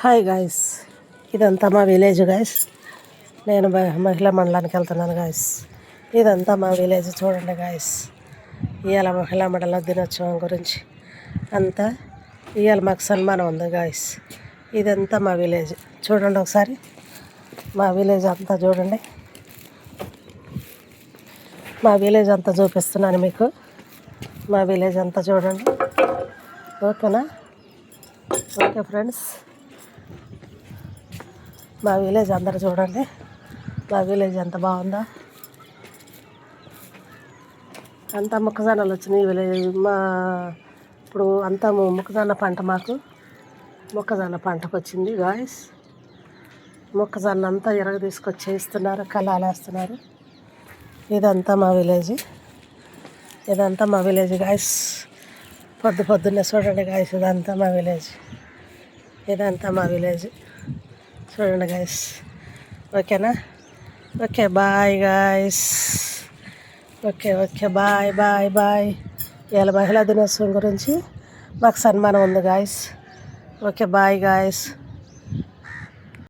Hi guys, ఇదంతా మా village guys. నేను మహిళా మండలానికి వెళ్తున్నాను గాయస్. ఇదంతా మా విలేజ్ చూడండి గాయస్. ఇవాళ మహిళా మండల దినోత్సవం గురించి అంతా ఇవాళ మాకు సన్మానం ఉంది గాయస్. ఇదంతా మా విలేజ్ చూడండి ఒకసారి. మా విలేజ్ అంతా చూడండి. మా విలేజ్ అంతా చూపిస్తున్నాను మీకు. మా విలేజ్ అంతా చూడండి. ఓకేనా? ఓకే ఫ్రెండ్స్, మా విలేజ్ అందరు చూడండి. మా విలేజ్ ఎంత బాగుందో. అంతా మొక్కజొన్నలు వచ్చినాయి విలేజ్. ఇప్పుడు అంతా మొక్కజొన్న పంట, మాకు మొక్కజొన్న పంటకు వచ్చింది గాయస్. మొక్కజొన్న అంతా ఎరగ తీసుకొచ్చి వేస్తున్నారు, కళాలు వేస్తున్నారు. ఇదంతా మా విలేజ్. ఇదంతా మా విలేజ్ గాయస్. పొద్దున్నే చూడండి గాయస్. ఇదంతా మా విలేజ్. ఇదంతా మా విలేజ్ చూడండి గాయస్. ఓకేనా? Okay, bye guys. Okay bye bye bye. ఇవాళ మహిళా దినోత్సవం గురించి మాకు సన్మానం ఉంది గాయస్. Okay bye guys.